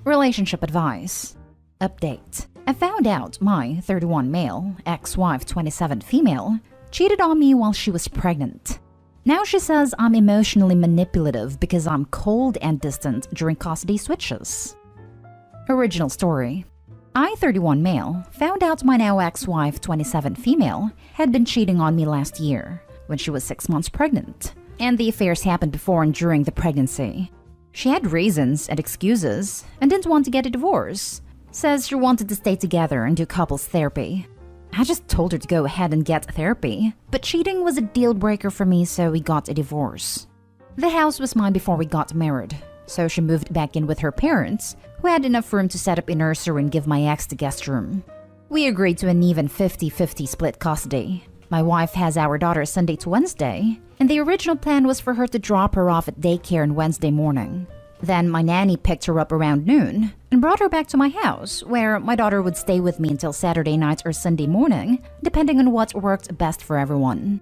Relationship advice. Update. I found out my 31 male, ex-wife 27 female, cheated on me while she was pregnant. Now she says I'm emotionally manipulative because I'm cold and distant during custody switches. Original story. I, 31 male, found out my now ex-wife 27 female had been cheating on me last year when she was 6 months pregnant, and the affairs happened before and during the pregnancy. She had reasons and excuses and didn't want to get a divorce. Says she wanted to stay together and do couples therapy. I just told her to go ahead and get therapy, but cheating was a deal breaker for me, so we got a divorce. The house was mine before we got married, so she moved back in with her parents, who had enough room to set up a nursery and give my ex the guest room. We agreed to an even 50-50 split custody. My wife has our daughter Sunday to Wednesday, and the original plan was for her to drop her off at daycare on Wednesday morning. Then my nanny picked her up around noon and brought her back to my house, where my daughter would stay with me until Saturday night or Sunday morning, depending on what worked best for everyone.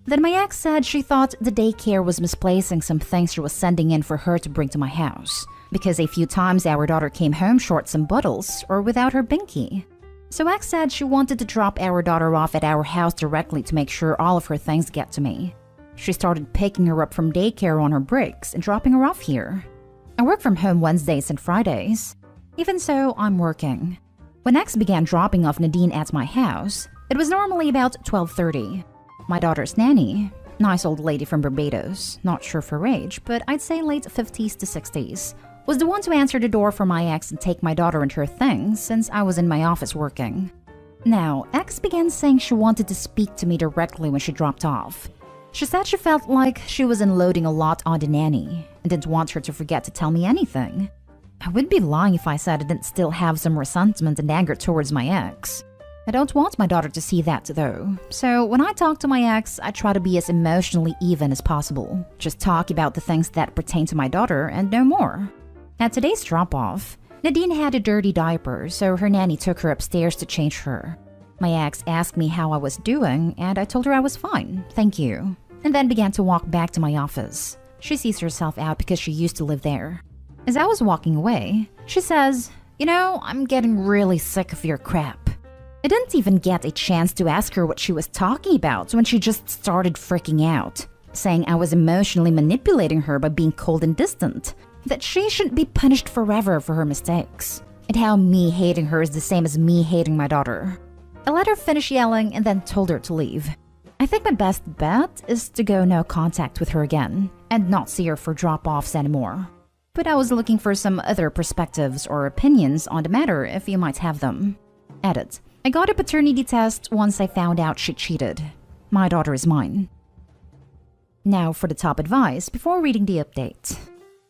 Then my ex said she thought the daycare was misplacing some things she was sending in for her to bring to my house, because a few times our daughter came home short some bottles or without her binky. So ex said she wanted to drop our daughter off at our house directly to make sure all of her things get to me. She started picking her up from daycare on her breaks and dropping her off here. I work from home Wednesdays and Fridays. Even so, I'm working. When ex began dropping off Nadine at my house, it was normally about 12:30. My daughter's nanny, nice old lady from Barbados, not sure of her age, but I'd say late 50s to 60s, was the one to answer the door for my ex and take my daughter and her things since I was in my office working. Now, ex began saying she wanted to speak to me directly when she dropped off. She said she felt like she was unloading a lot on the nanny and didn't want her to forget to tell me anything. I would be lying if I said I didn't still have some resentment and anger towards my ex. I don't want my daughter to see that though, so when I talk to my ex, I try to be as emotionally even as possible. Just talk about the things that pertain to my daughter and no more. At today's drop-off, Nadine had a dirty diaper, so her nanny took her upstairs to change her. My ex asked me how I was doing, and I told her I was fine, thank you, and then began to walk back to my office. She sees herself out because she used to live there. As I was walking away, she says, "You know, I'm getting really sick of your crap." I didn't even get a chance to ask her what she was talking about when she just started freaking out, saying I was emotionally manipulating her by being cold and distant, that she shouldn't be punished forever for her mistakes, and how me hating her is the same as me hating my daughter. I let her finish yelling and then told her to leave. I think my best bet is to go no contact with her again and not see her for drop-offs anymore. But I was looking for some other perspectives or opinions on the matter if you might have them. Edit. I got a paternity test once I found out she cheated. My daughter is mine. Now for the top advice before reading the update.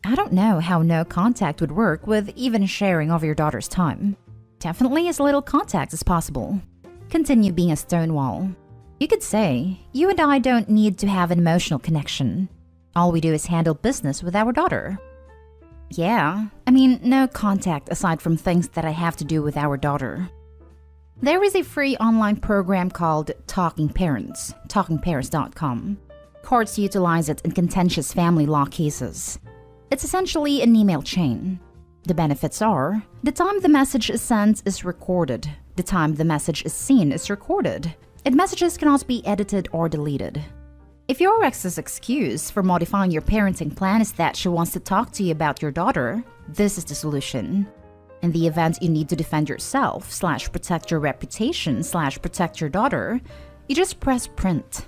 I don't know how no contact would work with even sharing of your daughter's time. Definitely as little contact as possible. Continue being a stonewall. You could say, you and I don't need to have an emotional connection. All we do is handle business with our daughter. Yeah, I mean, no contact aside from things that I have to do with our daughter. There is a free online program called Talking Parents, talkingparents.com. Courts utilize it in contentious family law cases. It's essentially an email chain. The benefits are, the time the message is sent is recorded. The time the message is seen is recorded. And messages cannot be edited or deleted. If your ex's excuse for modifying your parenting plan is that she wants to talk to you about your daughter, this is the solution. In the event you need to defend yourself / protect your reputation / protect your daughter, you just press print.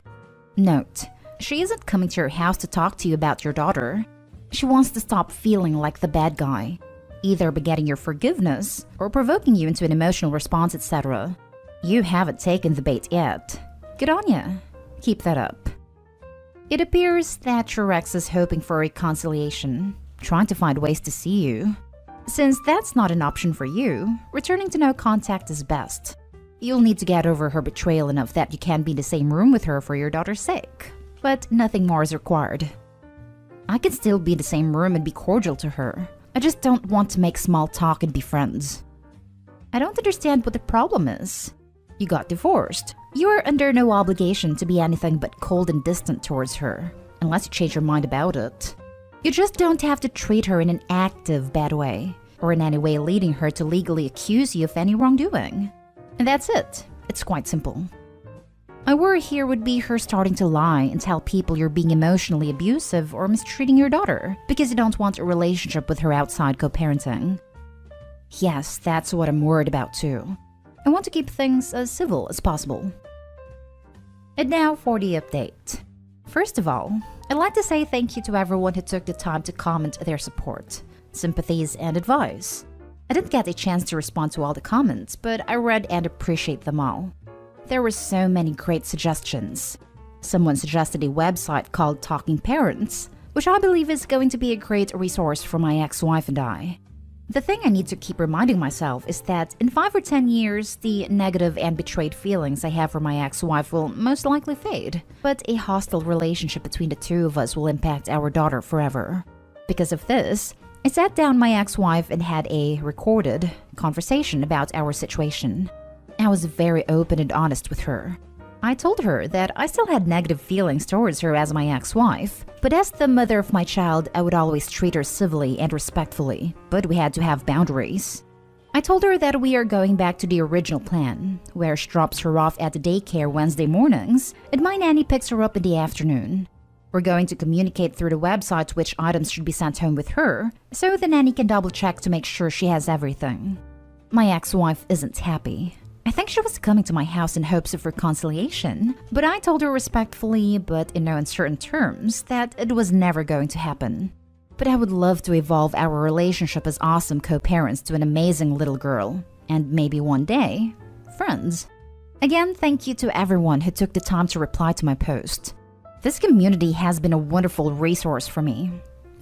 Note, she isn't coming to your house to talk to you about your daughter. She wants to stop feeling like the bad guy, either by getting your forgiveness or provoking you into an emotional response, etc. You haven't taken the bait yet. Good on ya. Keep that up. It appears that your ex is hoping for reconciliation, trying to find ways to see you. Since that's not an option for you, returning to no contact is best. You'll need to get over her betrayal enough that you can be in the same room with her for your daughter's sake, but nothing more is required. I can still be in the same room and be cordial to her. I just don't want to make small talk and be friends. I don't understand what the problem is. You got divorced. You are under no obligation to be anything but cold and distant towards her, unless you change your mind about it. You just don't have to treat her in an active, bad way. or in any way leading her to legally accuse you of any wrongdoing. And that's it. It's quite simple. My worry here would be her starting to lie and tell people you're being emotionally abusive or mistreating your daughter because you don't want a relationship with her outside co-parenting. Yes, that's what I'm worried about too. I want to keep things as civil as possible. And now for the update. First of all, I'd like to say thank you to everyone who took the time to comment their support, sympathies, and advice. I didn't get a chance to respond to all the comments, but I read and appreciate them all. There were so many great suggestions. Someone suggested a website called Talking Parents, which I believe is going to be a great resource for my ex-wife and I. The thing I need to keep reminding myself is that in 5 or 10 years, the negative and betrayed feelings I have for my ex-wife will most likely fade, but a hostile relationship between the two of us will impact our daughter forever. Because of this, I sat down my ex-wife and had a recorded conversation about our situation. I was very open and honest with her. I told her that I still had negative feelings towards her as my ex-wife, but as the mother of my child, I would always treat her civilly and respectfully, but we had to have boundaries. I told her that we are going back to the original plan, where she drops her off at the daycare Wednesday mornings, and my nanny picks her up in the afternoon. We're going to communicate through the website which items should be sent home with her, so the nanny can double-check to make sure she has everything. My ex-wife isn't happy. I think she was coming to my house in hopes of reconciliation, but I told her respectfully, but in no uncertain terms, that it was never going to happen. But I would love to evolve our relationship as awesome co-parents to an amazing little girl, and maybe one day, friends. Again, thank you to everyone who took the time to reply to my post. This community has been a wonderful resource for me.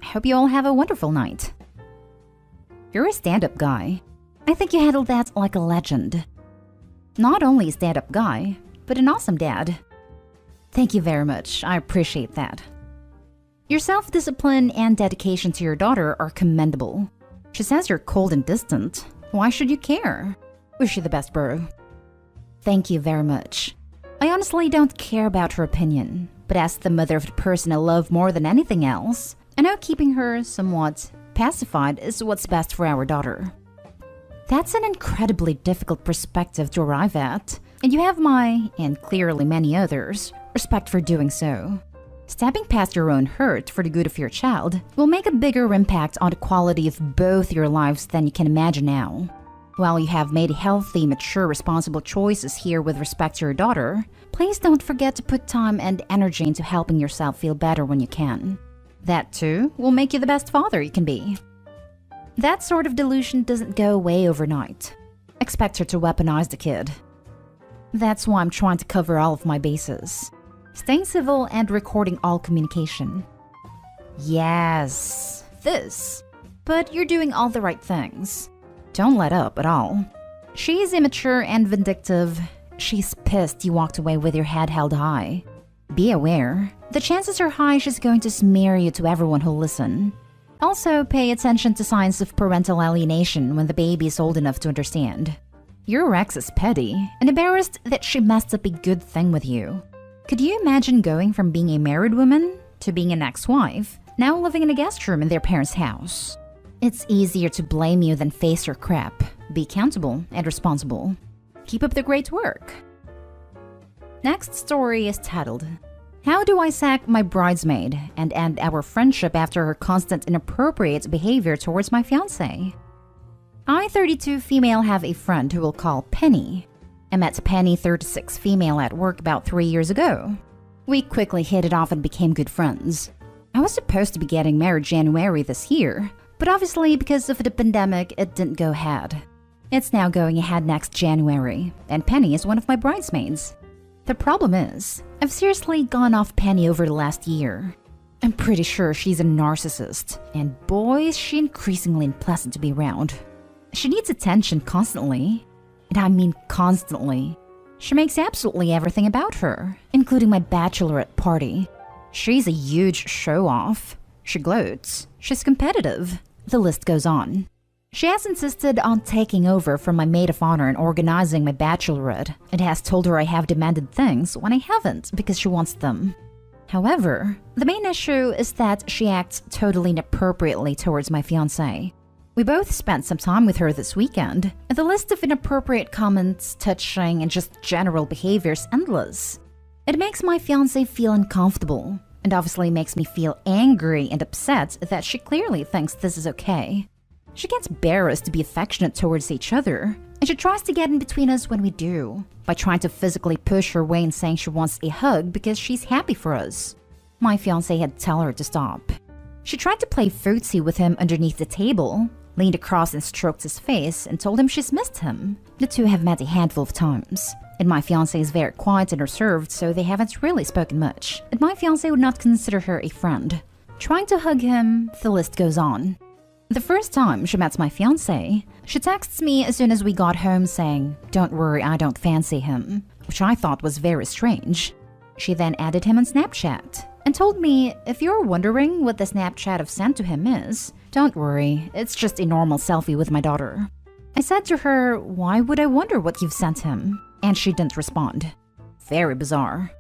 I hope you all have a wonderful night. You're a stand-up guy. I think you handled that like a legend. Not only a stand-up guy, but an awesome dad. Thank you very much, I appreciate that. Your self-discipline and dedication to your daughter are commendable. She says you're cold and distant. Why should you care? Wish you the best, bro. Thank you very much. I honestly don't care about her opinion, but as the mother of the person I love more than anything else, I know keeping her somewhat pacified is what's best for our daughter. That's an incredibly difficult perspective to arrive at, and you have my, and clearly many others, respect for doing so. Stepping past your own hurt for the good of your child will make a bigger impact on the quality of both your lives than you can imagine now. While you have made healthy, mature, responsible choices here with respect to your daughter, please don't forget to put time and energy into helping yourself feel better when you can. That too will make you the best father you can be. That sort of delusion doesn't go away overnight. Expect her to weaponize the kid. That's why I'm trying to cover all of my bases. Staying civil and recording all communication. Yes, this. But you're doing all the right things. Don't let up at all. She's immature and vindictive. She's pissed you walked away with your head held high. Be aware. The chances are high she's going to smear you to everyone who'll listen. Also, pay attention to signs of parental alienation when the baby is old enough to understand. Your ex is petty and embarrassed that she messed up a good thing with you. Could you imagine going from being a married woman to being an ex-wife, now living in a guest room in their parents' house? It's easier to blame you than face your crap. Be accountable and responsible. Keep up the great work. Next story is titled, How do I sack my bridesmaid and end our friendship after her constant inappropriate behavior towards my fiancé? I, 32 female, have a friend who we'll call Penny. I met Penny, 36 female, at work about 3 years ago. We quickly hit it off and became good friends. I was supposed to be getting married January this year, but obviously because of the pandemic, it didn't go ahead. It's now going ahead next January, and Penny is one of my bridesmaids. The problem is, I've seriously gone off Penny over the last year. I'm pretty sure she's a narcissist, and boy is she increasingly unpleasant to be around. She needs attention constantly, and I mean constantly. She makes absolutely everything about her, including my bachelorette party. She's a huge show-off. She gloats. She's competitive. The list goes on. She has insisted on taking over from my maid of honor and organizing my bachelorette, and has told her I have demanded things when I haven't because she wants them. However, the main issue is that she acts totally inappropriately towards my fiancé. We both spent some time with her this weekend, and the list of inappropriate comments, touching, and just general behavior is endless. It makes my fiancé feel uncomfortable, and obviously makes me feel angry and upset that she clearly thinks this is okay. She gets embarrassed to be affectionate towards each other, and she tries to get in between us when we do, by trying to physically push her way and saying she wants a hug because she's happy for us. My fiancé had to tell her to stop. She tried to play footsie with him underneath the table, leaned across and stroked his face and told him she's missed him. The two have met a handful of times, and my fiancé is very quiet and reserved, so they haven't really spoken much, and my fiancé would not consider her a friend. Trying to hug him, the list goes on. The first time she met my fiancé, she texts me as soon as we got home saying, "Don't worry, I don't fancy him," which I thought was very strange. She then added him on Snapchat and told me, "If you're wondering what the Snapchat I've sent to him is, don't worry, it's just a normal selfie with my daughter." I said to her, "Why would I wonder what you've sent him?" And she didn't respond. Very bizarre.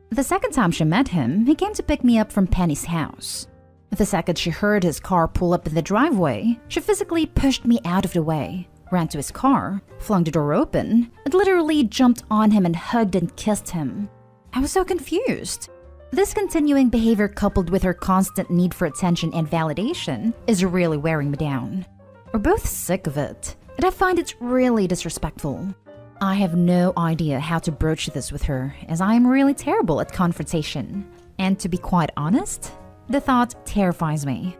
The second time she met him, he came to pick me up from Penny's house. The second she heard his car pull up in the driveway, she physically pushed me out of the way, ran to his car, flung the door open, and literally jumped on him and hugged and kissed him. I was so confused. This continuing behavior, coupled with her constant need for attention and validation, is really wearing me down. We're both sick of it, and I find it really disrespectful. I have no idea how to broach this with her, as I am really terrible at confrontation. And to be quite honest, the thought terrifies me.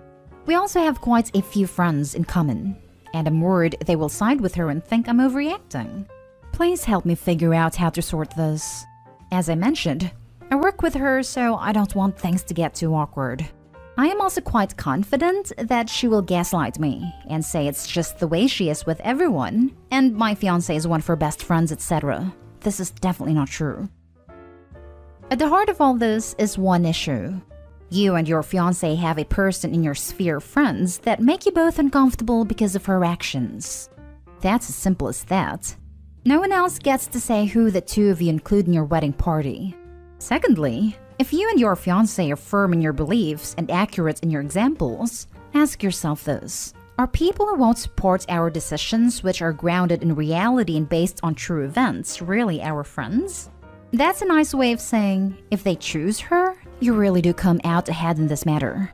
We also have quite a few friends in common, and I'm worried they will side with her and think I'm overreacting. Please help me figure out how to sort this. As I mentioned, I work with her, so I don't want things to get too awkward. I am also quite confident that she will gaslight me and say it's just the way she is with everyone, and my fiancé is one of her best friends, etc. This is definitely not true. At the heart of all this is one issue. You and your fiancé have a person in your sphere of friends that make you both uncomfortable because of her actions. That's as simple as that. No one else gets to say who the two of you include in your wedding party. Secondly, if you and your fiancé are firm in your beliefs and accurate in your examples, ask yourself this. Are people who won't support our decisions, which are grounded in reality and based on true events, really our friends? That's a nice way of saying, if they choose her, you really do come out ahead in this matter.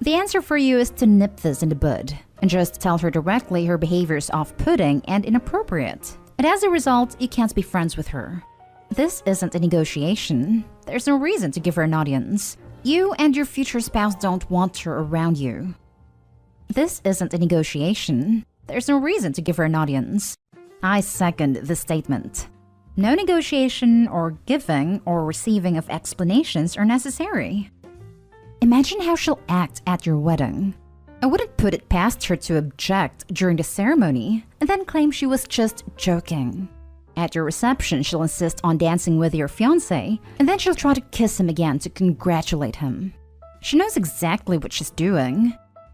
The answer for you is to nip this in the bud and just tell her directly her behavior is off-putting and inappropriate. And as a result, you can't be friends with her. This isn't a negotiation. There's no reason to give her an audience. You and your future spouse don't want her around you. This isn't a negotiation. There's no reason to give her an audience. I second this statement. No negotiation or giving or receiving of explanations are necessary. Imagine how she'll act at your wedding. I wouldn't put it past her to object during the ceremony and then claim she was just joking. At your reception, she'll insist on dancing with your fiancé, and then she'll try to kiss him again to congratulate him. She knows exactly what she's doing.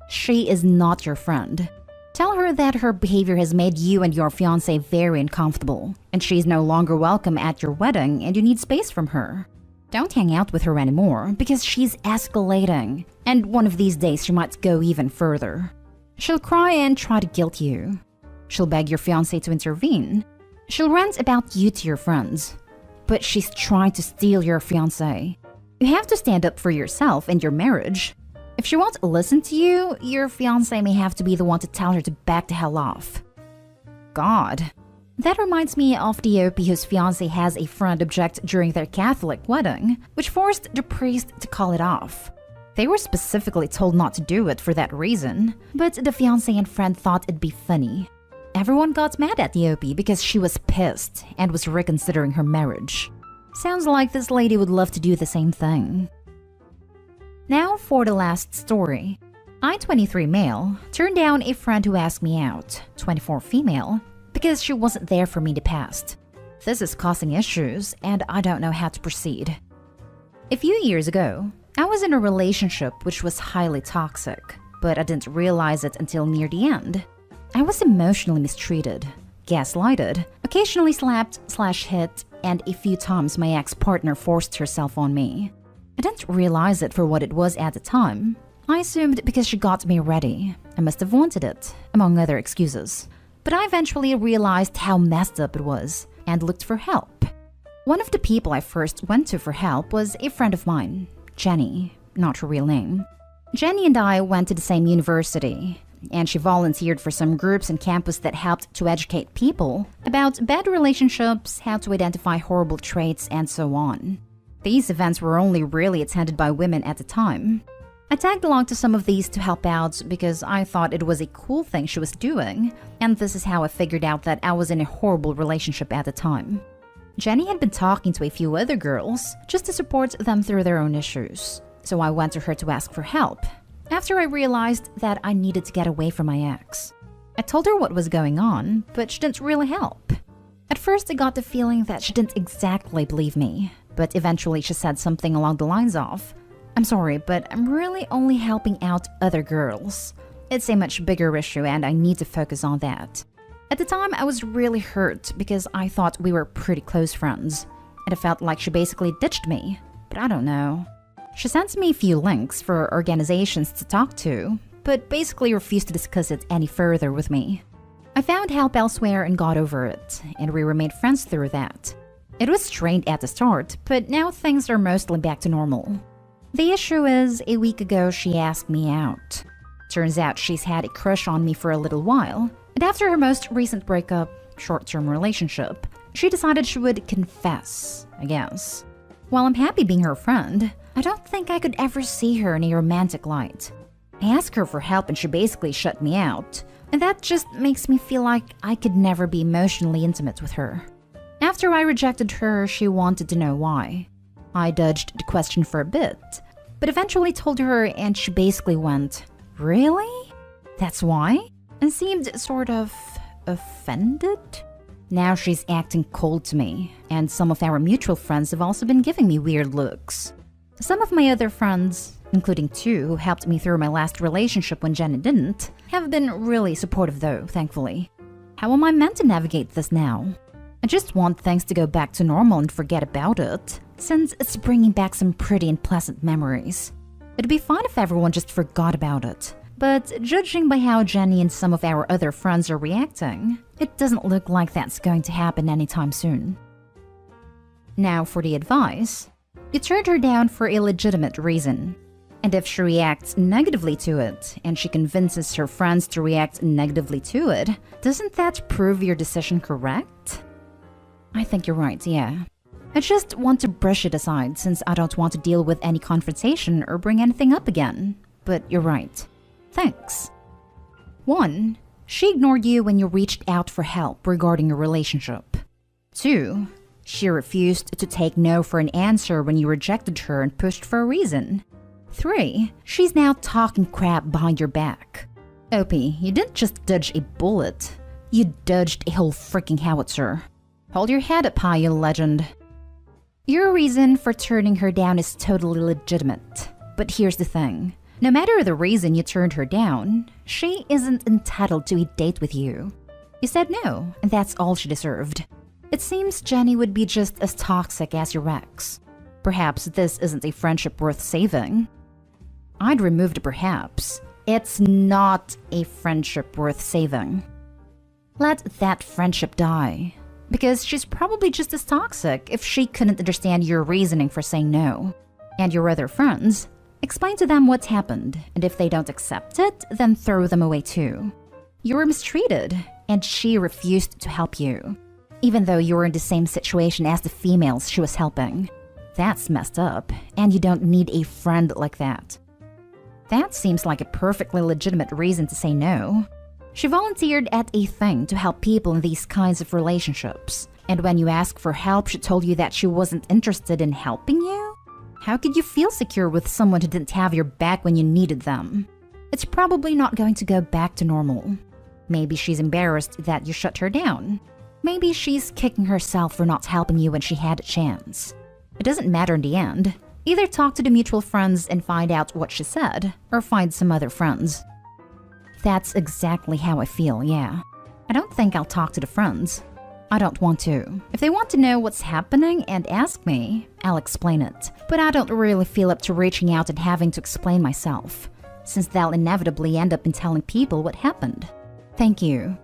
She is not your friend. Tell her that her behavior has made you and your fiancé very uncomfortable, and she's no longer welcome at your wedding and you need space from her. Don't hang out with her anymore because she's escalating, and one of these days she might go even further. She'll cry and try to guilt you. She'll beg your fiancé to intervene. She'll rant about you to your friends, but she's trying to steal your fiancé. You have to stand up for yourself and your marriage. If she won't listen to you, your fiancé may have to be the one to tell her to back the hell off. God. That reminds me of the OP whose fiancé has a friend object during their Catholic wedding, which forced the priest to call it off. They were specifically told not to do it for that reason, but the fiancé and friend thought it'd be funny. Everyone got mad at the OP because she was pissed and was reconsidering her marriage. Sounds like this lady would love to do the same thing. Now for the last story. I, 23 male, turned down a friend who asked me out, 24 female, because she wasn't there for me in the past. This is causing issues and I don't know how to proceed. A few years ago, I was in a relationship which was highly toxic, but I didn't realize it until near the end. I was emotionally mistreated, gaslighted, occasionally slapped/hit, and a few times my ex-partner forced herself on me. I didn't realize it for what it was at the time. I assumed because she got me ready. I must have wanted it, among other excuses. But I eventually realized how messed up it was and looked for help. One of the people I first went to for help was a friend of mine, Jenny, not her real name. Jenny and I went to the same university, and she volunteered for some groups on campus that helped to educate people about bad relationships, how to identify horrible traits, and so on. These events were only really attended by women at the time. I tagged along to some of these to help out because I thought it was a cool thing she was doing, and this is how I figured out that I was in a horrible relationship at the time. Jenny had been talking to a few other girls just to support them through their own issues, so I went to her to ask for help, after I realized that I needed to get away from my ex. I told her what was going on, but she didn't really help. At first I got the feeling that she didn't exactly believe me, but eventually she said something along the lines of, "I'm sorry, but I'm really only helping out other girls. It's a much bigger issue and I need to focus on that." At the time, I was really hurt because I thought we were pretty close friends, and it felt like she basically ditched me, but I don't know. She sent me a few links for organizations to talk to, but basically refused to discuss it any further with me. I found help elsewhere and got over it, and we remained friends through that. It was strained at the start, but now things are mostly back to normal. The issue is, a week ago she asked me out. Turns out she's had a crush on me for a little while, and after her most recent breakup, short-term relationship, she decided she would confess, I guess. While I'm happy being her friend, I don't think I could ever see her in a romantic light. I asked her for help and she basically shut me out, and that just makes me feel like I could never be emotionally intimate with her. After I rejected her, she wanted to know why. I dodged the question for a bit, but eventually told her and she basically went, "Really? That's why?" and seemed sort of offended. Now she's acting cold to me, and some of our mutual friends have also been giving me weird looks. Some of my other friends, including two who helped me through my last relationship when Jenny didn't, have been really supportive though, thankfully. How am I meant to navigate this now? I just want things to go back to normal and forget about it, since it's bringing back some pretty unpleasant memories. It'd be fine if everyone just forgot about it, but judging by how Jenny and some of our other friends are reacting, it doesn't look like that's going to happen anytime soon. Now for the advice. You turned her down for a legitimate reason. And if she reacts negatively to it, and she convinces her friends to react negatively to it, doesn't that prove your decision correct? I think you're right, yeah. I just want to brush it aside since I don't want to deal with any confrontation or bring anything up again. But you're right. Thanks. 1. She ignored you when you reached out for help regarding your relationship. 2. She refused to take no for an answer when you rejected her and pushed for a reason. 3. She's now talking crap behind your back. OP, you didn't just dodge a bullet. You dodged a whole freaking howitzer. Hold your head up high, you legend. Your reason for turning her down is totally legitimate. But here's the thing. No matter the reason you turned her down, she isn't entitled to a date with you. You said no, and that's all she deserved. It seems Jenny would be just as toxic as your ex. Perhaps this isn't a friendship worth saving. I'd remove the perhaps. It's not a friendship worth saving. Let that friendship die. Because she's probably just as toxic if she couldn't understand your reasoning for saying no. And your other friends, explain to them what's happened, and if they don't accept it, then throw them away too. You were mistreated, and she refused to help you, even though you were in the same situation as the females she was helping. That's messed up, and you don't need a friend like that. That seems like a perfectly legitimate reason to say no. She volunteered at a thing to help people in these kinds of relationships, and when you asked for help, she told you that she wasn't interested in helping you? How could you feel secure with someone who didn't have your back when you needed them? It's probably not going to go back to normal. Maybe she's embarrassed that you shut her down. Maybe she's kicking herself for not helping you when she had a chance. It doesn't matter in the end. Either talk to the mutual friends and find out what she said, or find some other friends. That's exactly how I feel, yeah. I don't think I'll talk to the friends. I don't want to. If they want to know what's happening and ask me, I'll explain it. But I don't really feel up to reaching out and having to explain myself. since they'll inevitably end up in telling people what happened. Thank you.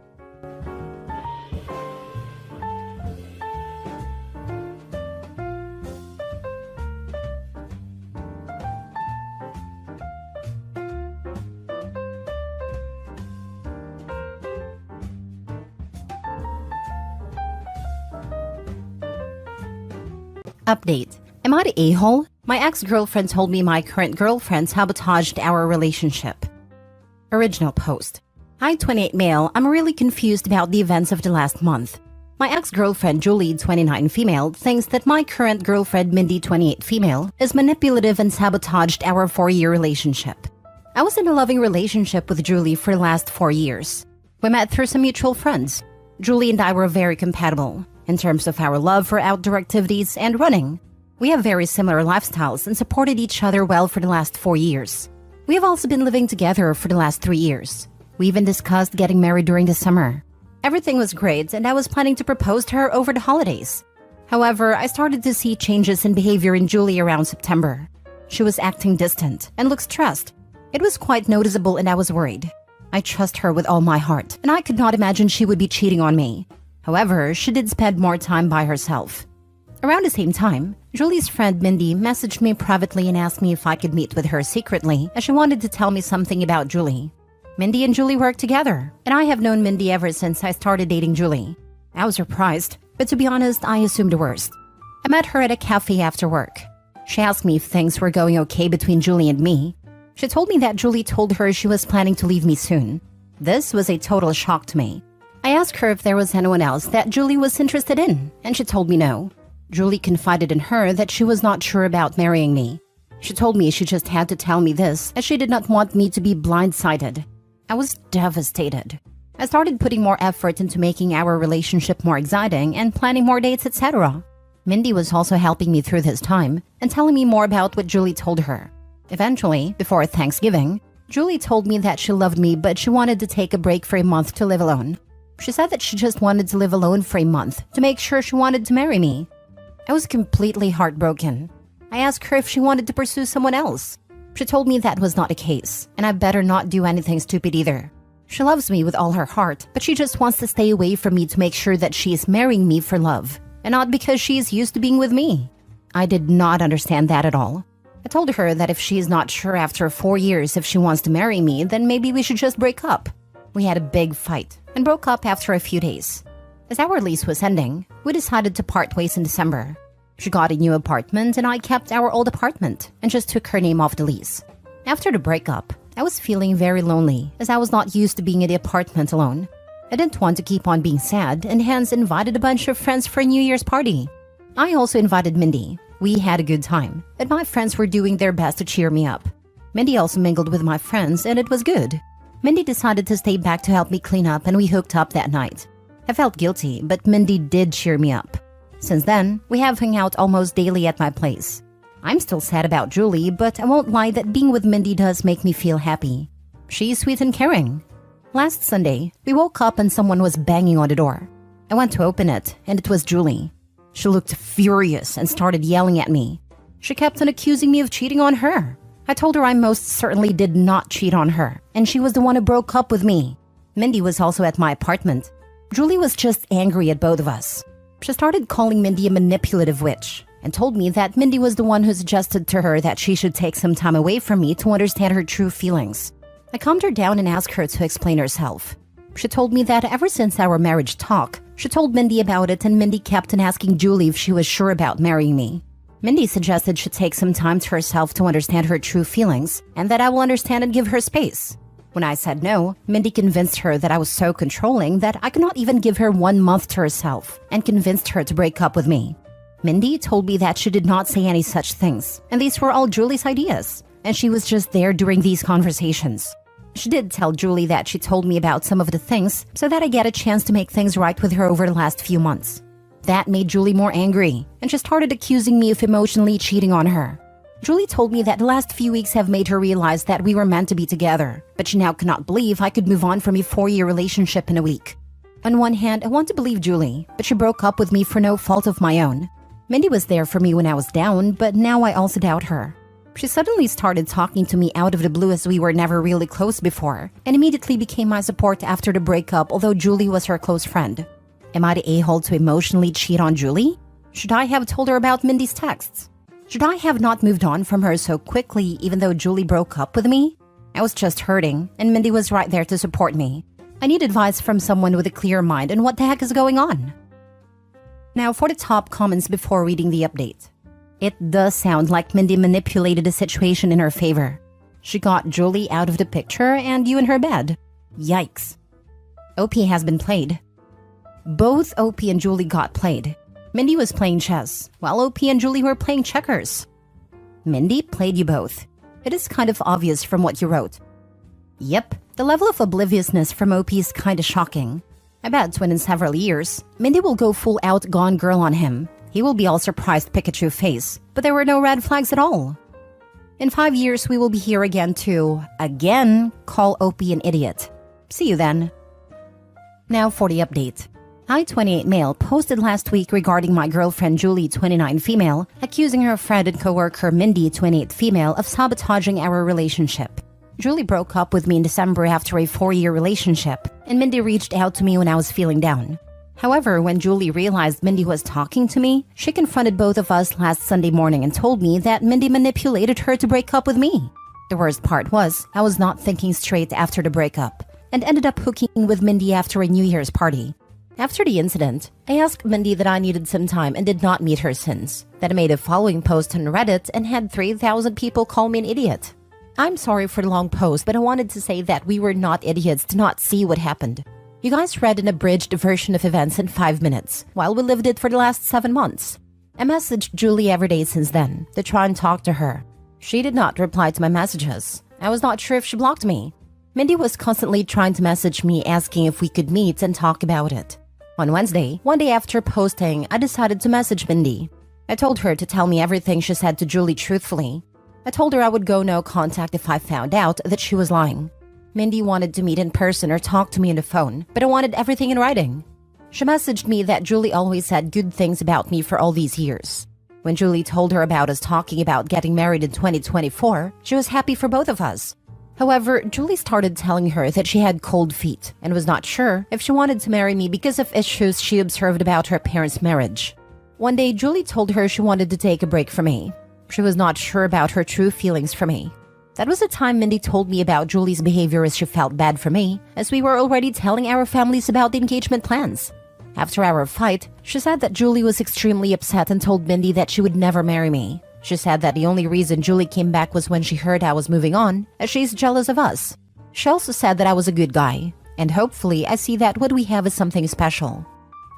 Update. Am I the a-hole? My ex-girlfriend told me my current girlfriend sabotaged our relationship. Original post. Hi 28 male, I'm really confused about the events of the last month. My ex-girlfriend Julie 29 female thinks that my current girlfriend Mindy 28 female is manipulative and sabotaged our 4-year relationship. I was in a loving relationship with Julie for the last 4 years. We met through some mutual friends. Julie and I were very compatible in terms of our love for outdoor activities and running. We have very similar lifestyles and supported each other well for the last 4 years. We have also been living together for the last 3 years. We even discussed getting married during the summer. Everything was great and I was planning to propose to her over the holidays. However, I started to see changes in behavior in Julie around September. She was acting distant and looked stressed. It was quite noticeable and I was worried. I trust her with all my heart and I could not imagine she would be cheating on me. However, she did spend more time by herself. Around the same time, Julie's friend Mindy messaged me privately and asked me if I could meet with her secretly as she wanted to tell me something about Julie. Mindy and Julie work together, and I have known Mindy ever since I started dating Julie. I was surprised, but to be honest, I assumed the worst. I met her at a cafe after work. She asked me if things were going okay between Julie and me. She told me that Julie told her she was planning to leave me soon. This was a total shock to me. I asked her if there was anyone else that Julie was interested in, and she told me no. Julie confided in her that she was not sure about marrying me. She told me she just had to tell me this as she did not want me to be blindsided. I was devastated. I started putting more effort into making our relationship more exciting and planning more dates, etc. Mindy was also helping me through this time and telling me more about what Julie told her. Eventually, before Thanksgiving, Julie told me that she loved me but she wanted to take a break for a month to live alone. She said that she just wanted to live alone for a month to make sure she wanted to marry me. I was completely heartbroken. I asked her if she wanted to pursue someone else. She told me that was not the case, and I better not do anything stupid either. She loves me with all her heart, but she just wants to stay away from me to make sure that she is marrying me for love, and not because she is used to being with me. I did not understand that at all. I told her that if she is not sure after 4 years if she wants to marry me, then maybe we should just break up. We had a big fight and broke up after a few days. As our lease was ending, we decided to part ways in December. She got a new apartment and I kept our old apartment and just took her name off the lease. After the breakup, I was feeling very lonely as I was not used to being in the apartment alone. I didn't want to keep on being sad and hence invited a bunch of friends for a New Year's party. I also invited Mindy. We had a good time, and my friends were doing their best to cheer me up. Mindy also mingled with my friends and it was good. Mindy decided to stay back to help me clean up and we hooked up that night. I felt guilty, but Mindy did cheer me up. Since then, we have hung out almost daily at my place. I'm still sad about Julie, but I won't lie that being with Mindy does make me feel happy. She's sweet and caring. Last Sunday, we woke up and someone was banging on the door. I went to open it, and it was Julie. She looked furious and started yelling at me. She kept on accusing me of cheating on her. I told her I most certainly did not cheat on her, and she was the one who broke up with me. Mindy was also at my apartment. Julie was just angry at both of us. She started calling Mindy a manipulative witch and told me that Mindy was the one who suggested to her that she should take some time away from me to understand her true feelings. I calmed her down and asked her to explain herself. She told me that ever since our marriage talk, she told Mindy about it and Mindy kept on asking Julie if she was sure about marrying me. Mindy suggested she take some time to herself to understand her true feelings and that I will understand and give her space. When I said no, Mindy convinced her that I was so controlling that I could not even give her 1 month to herself and convinced her to break up with me. Mindy told me that she did not say any such things, and these were all Julie's ideas, and she was just there during these conversations. She did tell Julie that she told me about some of the things so that I get a chance to make things right with her over the last few months. That made Julie more angry, and she started accusing me of emotionally cheating on her. Julie told me that the last few weeks have made her realize that we were meant to be together, but she now cannot believe I could move on from a 4-year relationship in a week. On one hand, I want to believe Julie, but she broke up with me for no fault of my own. Mindy was there for me when I was down, but now I also doubt her. She suddenly started talking to me out of the blue as we were never really close before, and immediately became my support after the breakup, although Julie was her close friend. Am I the a-hole to emotionally cheat on Julie? Should I have told her about Mindy's texts? Should I have not moved on from her so quickly even though Julie broke up with me? I was just hurting, and Mindy was right there to support me. I need advice from someone with a clear mind on what the heck is going on. Now for the top comments before reading the update. It does sound like Mindy manipulated the situation in her favor. She got Julie out of the picture and you in her bed. Yikes. OP has been played. Both OP and Julie got played. Mindy was playing chess, while OP and Julie were playing checkers. Mindy played you both. It is kind of obvious from what you wrote. Yep, the level of obliviousness from OP is kinda shocking. I bet when in several years, Mindy will go full out Gone Girl on him. He will be all surprised Pikachu face, but there were no red flags at all. In 5 years, we will be here again to, again, call OP an idiot. See you then. Now for the update. I-28 male posted last week regarding my girlfriend Julie, 29 female, accusing her friend and coworker Mindy, 28 female, of sabotaging our relationship. Julie broke up with me in December after a 4-year relationship, and Mindy reached out to me when I was feeling down. However, when Julie realized Mindy was talking to me, she confronted both of us last Sunday morning and told me that Mindy manipulated her to break up with me. The worst part was, I was not thinking straight after the breakup, and ended up hooking with Mindy after a New Year's party. After the incident, I asked Mindy that I needed some time and did not meet her since. Then I made a following post on Reddit and had 3,000 people call me an idiot. I'm sorry for the long post, but I wanted to say that we were not idiots to not see what happened. You guys read an abridged version of events in 5 minutes, while we lived it for the last 7 months. I messaged Julie every day since then, to try and talk to her. She did not reply to my messages. I was not sure if she blocked me. Mindy was constantly trying to message me asking if we could meet and talk about it. On Wednesday, one day after posting, I decided to message Mindy. I told her to tell me everything she said to Julie truthfully. I told her I would go no contact if I found out that she was lying. Mindy wanted to meet in person or talk to me on the phone, but I wanted everything in writing. She messaged me that Julie always said good things about me for all these years. When Julie told her about us talking about getting married in 2024, she was happy for both of us. However, Julie started telling her that she had cold feet and was not sure if she wanted to marry me because of issues she observed about her parents' marriage. One day, Julie told her she wanted to take a break from me. She was not sure about her true feelings for me. That was the time Mindy told me about Julie's behavior as she felt bad for me, as we were already telling our families about the engagement plans. After our fight, she said that Julie was extremely upset and told Mindy that she would never marry me. She said that the only reason Julie came back was when she heard I was moving on, as she's jealous of us. She also said that I was a good guy, and hopefully I see that what we have is something special.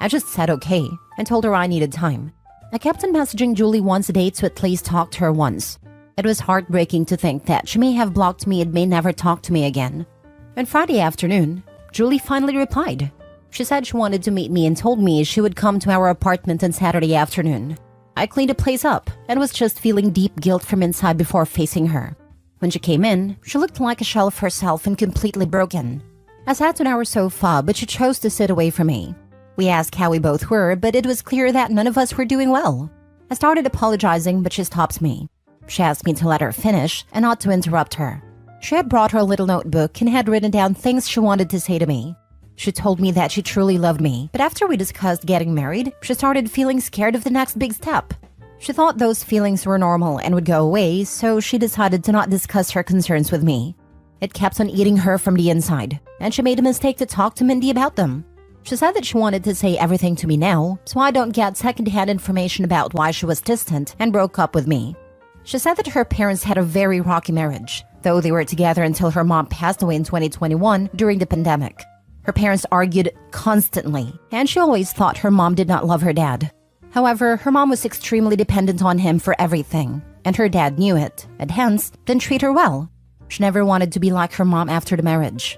I just said okay, and told her I needed time. I kept on messaging Julie once a day to at least talk to her once. It was heartbreaking to think that she may have blocked me and may never talk to me again. On Friday afternoon, Julie finally replied. She said she wanted to meet me and told me she would come to our apartment on Saturday afternoon. I cleaned the place up and was just feeling deep guilt from inside before facing her. When she came in, she looked like a shell of herself and completely broken. I sat on our sofa, but she chose to sit away from me. We asked how we both were, but it was clear that none of us were doing well. I started apologizing, but she stopped me. She asked me to let her finish and not to interrupt her. She had brought her little notebook and had written down things she wanted to say to me. She told me that she truly loved me, but after we discussed getting married, she started feeling scared of the next big step. She thought those feelings were normal and would go away, so she decided to not discuss her concerns with me. It kept on eating her from the inside, and she made a mistake to talk to Mindy about them. She said that she wanted to say everything to me now, so I don't get secondhand information about why she was distant and broke up with me. She said that her parents had a very rocky marriage, though they were together until her mom passed away in 2021 during the pandemic. Her parents argued constantly, and she always thought her mom did not love her dad. However, her mom was extremely dependent on him for everything, and her dad knew it, and hence didn't treat her well. She never wanted to be like her mom after the marriage.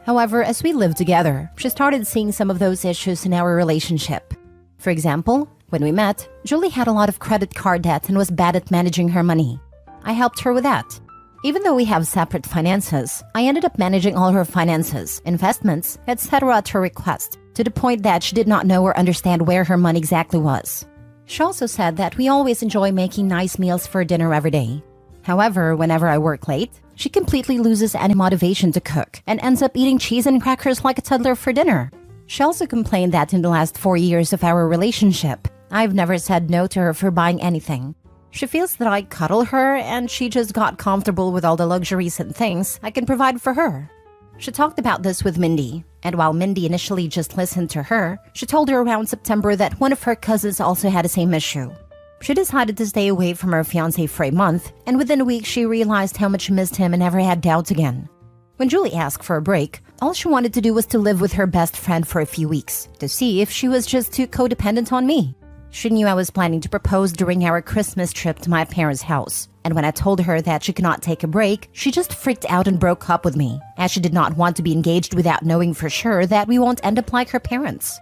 However, as we lived together, she started seeing some of those issues in our relationship. For example, when we met, Julie had a lot of credit card debt and was bad at managing her money. I helped her with that. Even though we have separate finances, I ended up managing all her finances, investments, etc. at her request, to the point that she did not know or understand where her money exactly was. She also said that we always enjoy making nice meals for dinner every day. However, whenever I work late, she completely loses any motivation to cook and ends up eating cheese and crackers like a toddler for dinner. She also complained that in the last 4 years of our relationship, I've never said no to her for buying anything. She feels that I cuddle her and she just got comfortable with all the luxuries and things I can provide for her. She talked about this with Mindy, and while Mindy initially just listened to her, she told her around September that one of her cousins also had the same issue. She decided to stay away from her fiancé for a month, and within a week she realized how much she missed him and never had doubts again. When Julie asked for a break, all she wanted to do was to live with her best friend for a few weeks, to see if she was just too codependent on me. She knew I was planning to propose during our Christmas trip to my parents' house, and when I told her that she could not take a break, she just freaked out and broke up with me, as she did not want to be engaged without knowing for sure that we won't end up like her parents.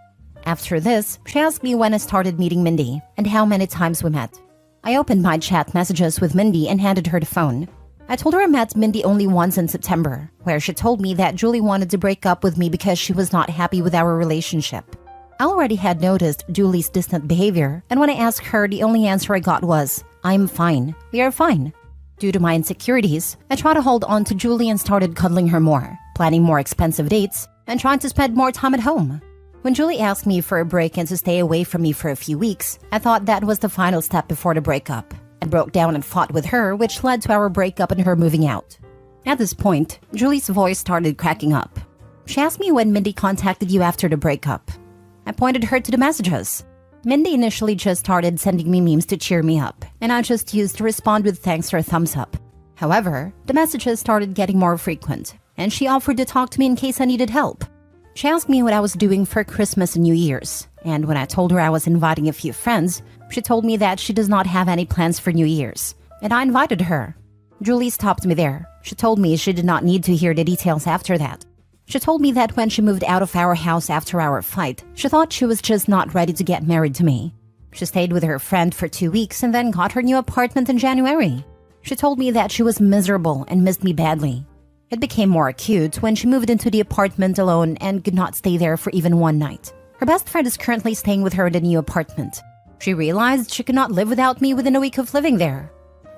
After this, she asked me when I started meeting Mindy and how many times we met. I opened my chat messages with Mindy and handed her the phone. I told her I met Mindy only once in September, where she told me that Julie wanted to break up with me because she was not happy with our relationship. I already had noticed Julie's distant behavior, and when I asked her, the only answer I got was, "I'm fine. We are fine." Due to my insecurities, I tried to hold on to Julie and started cuddling her more, planning more expensive dates, and trying to spend more time at home. When Julie asked me for a break and to stay away from me for a few weeks, I thought that was the final step before the breakup, and broke down and fought with her, which led to our breakup and her moving out. At this point, Julie's voice started cracking up. She asked me when Mindy contacted you after the breakup. I pointed her to the messages. Mindy initially just started sending me memes to cheer me up, and I just used to respond with thanks or a thumbs up. However, the messages started getting more frequent, and she offered to talk to me in case I needed help. She asked me what I was doing for Christmas and New Year's, and when I told her I was inviting a few friends, she told me that she does not have any plans for New Year's, and I invited her. Julie stopped me there. She told me she did not need to hear the details after that. She told me that when she moved out of our house after our fight, she thought she was just not ready to get married to me. She stayed with her friend for 2 weeks and then got her new apartment in January. She told me that she was miserable and missed me badly. It became more acute when she moved into the apartment alone and could not stay there for even one night. Her best friend is currently staying with her in the new apartment. She realized she could not live without me within a week of living there.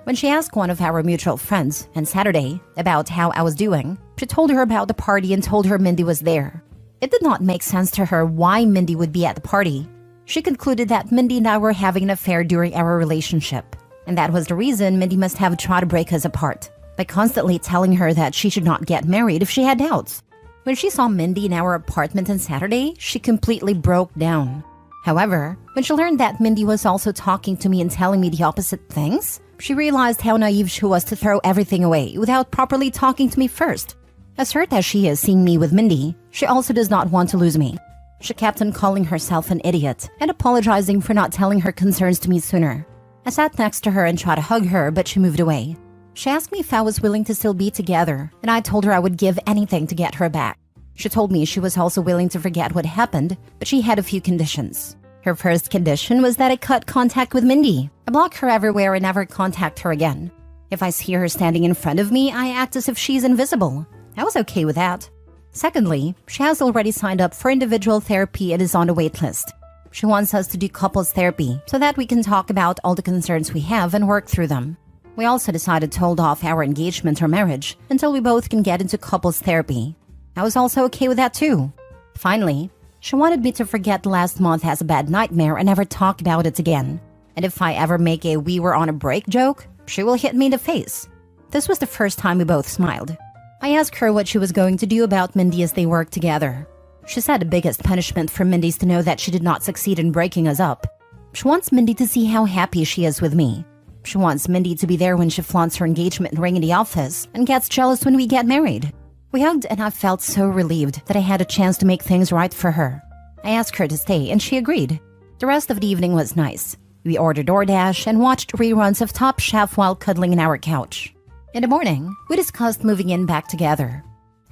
When she asked one of our mutual friends, on Saturday, about how I was doing, she told her about the party and told her Mindy was there. It did not make sense to her why Mindy would be at the party. She concluded that Mindy and I were having an affair during our relationship, and that was the reason Mindy must have tried to break us apart, by constantly telling her that she should not get married if she had doubts. When she saw Mindy in our apartment on Saturday, she completely broke down. However, when she learned that Mindy was also talking to me and telling me the opposite things, she realized how naive she was to throw everything away without properly talking to me first. As hurt as she is seeing me with Mindy, she also does not want to lose me. She kept on calling herself an idiot and apologizing for not telling her concerns to me sooner. I sat next to her and tried to hug her, but she moved away. She asked me if I was willing to still be together, and I told her I would give anything to get her back. She told me she was also willing to forget what happened, but she had a few conditions. Her first condition was that I cut contact with Mindy. I block her everywhere and never contact her again. If I see her standing in front of me, I act as if she's invisible. I was okay with that. Secondly, she has already signed up for individual therapy and is on the wait list. She wants us to do couples therapy so that we can talk about all the concerns we have and work through them. We also decided to hold off our engagement or marriage until we both can get into couples therapy. I was also okay with that too. Finally, she wanted me to forget last month as a bad nightmare and never talk about it again. And if I ever make a "we were on a break" joke, she will hit me in the face. This was the first time we both smiled. I asked her what she was going to do about Mindy as they worked together. She said the biggest punishment for Mindy is to know that she did not succeed in breaking us up. She wants Mindy to see how happy she is with me. She wants Mindy to be there when she flaunts her engagement ring in the office and gets jealous when we get married. We hugged and I felt so relieved that I had a chance to make things right for her. I asked her to stay and she agreed. The rest of the evening was nice. We ordered DoorDash and watched reruns of Top Chef while cuddling in our couch. In the morning, we discussed moving in back together.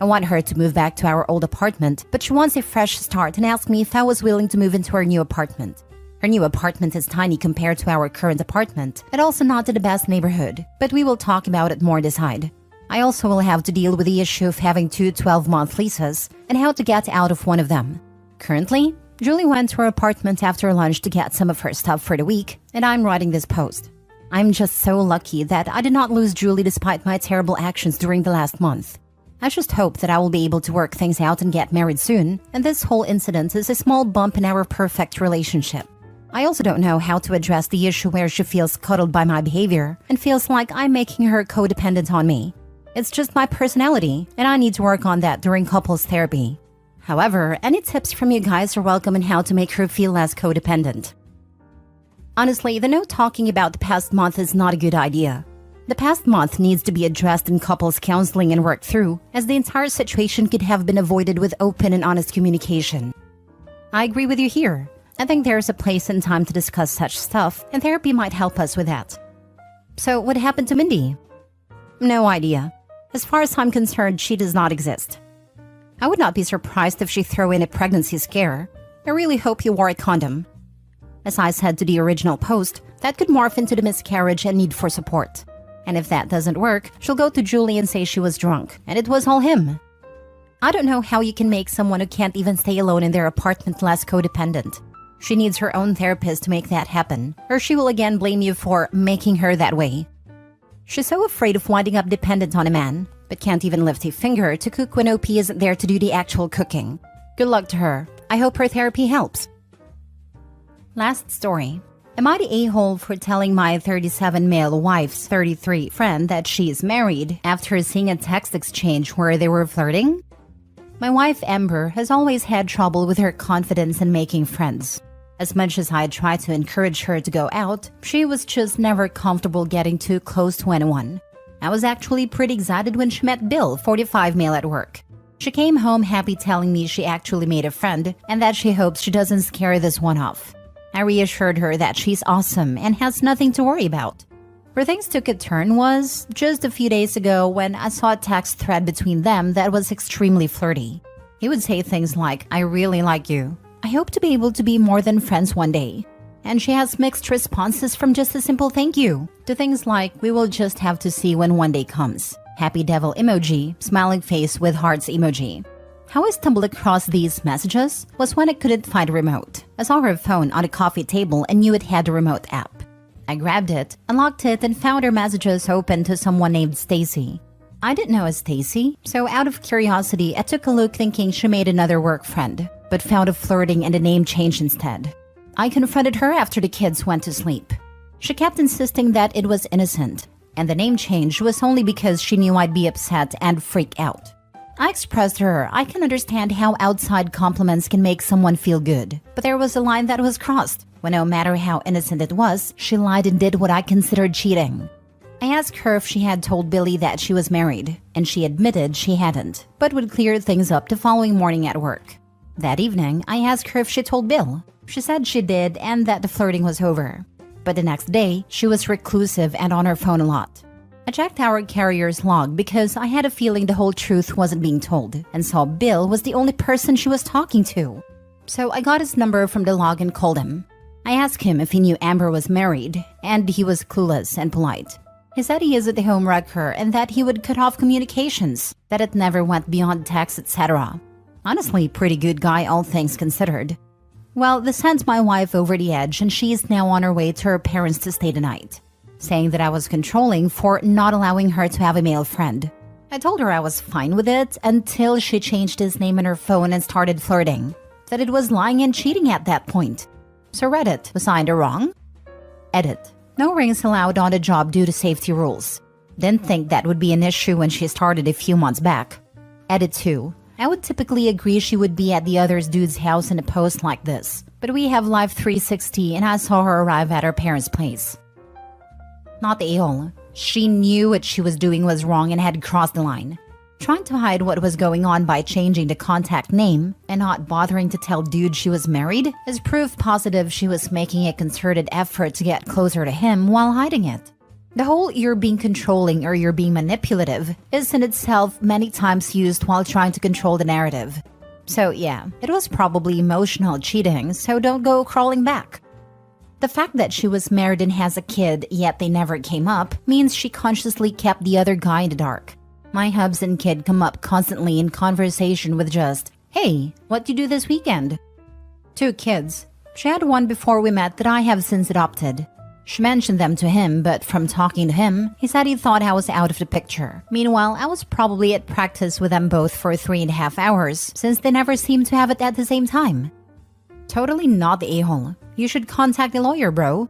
I want her to move back to our old apartment, but she wants a fresh start and asked me if I was willing to move into her new apartment. Her new apartment is tiny compared to our current apartment, and also not in the best neighborhood, but we will talk about it more decide. I also will have to deal with the issue of having two 12-month leases and how to get out of one of them. Currently, Julie went to her apartment after lunch to get some of her stuff for the week, and I'm writing this post. I'm just so lucky that I did not lose Julie despite my terrible actions during the last month. I just hope that I will be able to work things out and get married soon, and this whole incident is a small bump in our perfect relationship. I also don't know how to address the issue where she feels cuddled by my behavior and feels like I'm making her codependent on me. It's just my personality, and I need to work on that during couples therapy. However, any tips from you guys are welcome on how to make her feel less codependent. Honestly, the no talking about the past month is not a good idea. The past month needs to be addressed in couples counseling and worked through, as the entire situation could have been avoided with open and honest communication. I agree with you here. I think there's a place and time to discuss such stuff, and therapy might help us with that. So, what happened to Mindy? No idea. As far as I'm concerned, she does not exist. I would not be surprised if she threw in a pregnancy scare. I really hope you wore a condom. As I said to the original post, that could morph into the miscarriage and need for support. And if that doesn't work, she'll go to Julie and say she was drunk, and it was all him. I don't know how you can make someone who can't even stay alone in their apartment less codependent. She needs her own therapist to make that happen, or she will again blame you for making her that way. She's so afraid of winding up dependent on a man, but can't even lift a finger to cook when OP isn't there to do the actual cooking. Good luck to her. I hope her therapy helps. Last story. Am I the a-hole for telling my 37 male wife's 33 friend that she is married after seeing a text exchange where they were flirting? My wife Amber has always had trouble with her confidence in making friends. As much as I tried to encourage her to go out, she was just never comfortable getting too close to anyone. I was actually pretty excited when she met Bill, 45 male at work. She came home happy telling me she actually made a friend and that she hopes she doesn't scare this one off. I reassured her that she's awesome and has nothing to worry about. Where things took a turn was just a few days ago when I saw a text thread between them that was extremely flirty. He would say things like, "I really like you. I hope to be able to be more than friends one day." And she has mixed responses from just a simple thank you to things like, "We will just have to see when one day comes. Happy devil emoji, smiling face with hearts emoji." How I stumbled across these messages was when I couldn't find a remote. I saw her phone on a coffee table and knew it had a remote app. I grabbed it, unlocked it, and found her messages open to someone named Stacy. I didn't know a Stacy, so out of curiosity, I took a look thinking she made another work friend, but found a flirting and a name change instead. I confronted her after the kids went to sleep. She kept insisting that it was innocent, and the name change was only because she knew I'd be upset and freak out. I expressed to her I can understand how outside compliments can make someone feel good, but there was a line that was crossed, when no matter how innocent it was, she lied and did what I considered cheating. I asked her if she had told Billy that she was married, and she admitted she hadn't, but would clear things up the following morning at work. That evening, I asked her if she told Bill. She said she did and that the flirting was over. But the next day, she was reclusive and on her phone a lot. I checked our carrier's log because I had a feeling the whole truth wasn't being told, and saw Bill was the only person she was talking to. So I got his number from the log and called him. I asked him if he knew Amber was married, and he was clueless and polite. He said he is a home wrecker and that he would cut off communications, that it never went beyond text, etc. Honestly, pretty good guy, all things considered. Well, this sent my wife over the edge, and she is now on her way to her parents to stay the night, saying that I was controlling for not allowing her to have a male friend. I told her I was fine with it until she changed his name in her phone and started flirting, that it was lying and cheating at that point. So Reddit, was I in the wrong? Edit. No rings allowed on the job due to safety rules. Didn't think that would be an issue when she started a few months back. Edit 2. I would typically agree she would be at the other dude's house in a post like this, but we have Live 360 and I saw her arrive at her parents' place. Not the a-hole. She knew what she was doing was wrong and had crossed the line. Trying to hide what was going on by changing the contact name and not bothering to tell dude she was married is proof positive she was making a concerted effort to get closer to him while hiding it. The whole "you're being controlling" or "you're being manipulative" is in itself many times used while trying to control the narrative. So yeah, it was probably emotional cheating, so don't go crawling back. The fact that she was married and has a kid, yet they never came up, means she consciously kept the other guy in the dark. My hubs and kid come up constantly in conversation with just, "Hey, what do you do this weekend?" 2 kids. She had one before we met that I have since adopted. She mentioned them to him, but from talking to him, he said he thought I was out of the picture. Meanwhile, I was probably at practice with them both for 3.5 hours, since they never seemed to have it at the same time. Totally not the a-hole. You should contact a lawyer, bro.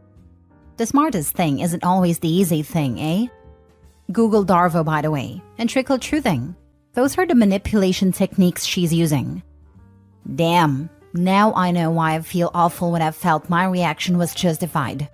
The smartest thing isn't always the easy thing, eh? Google Darvo, by the way, and trickle truthing. Those are the manipulation techniques she's using. Damn, now I know why I feel awful when I felt my reaction was justified.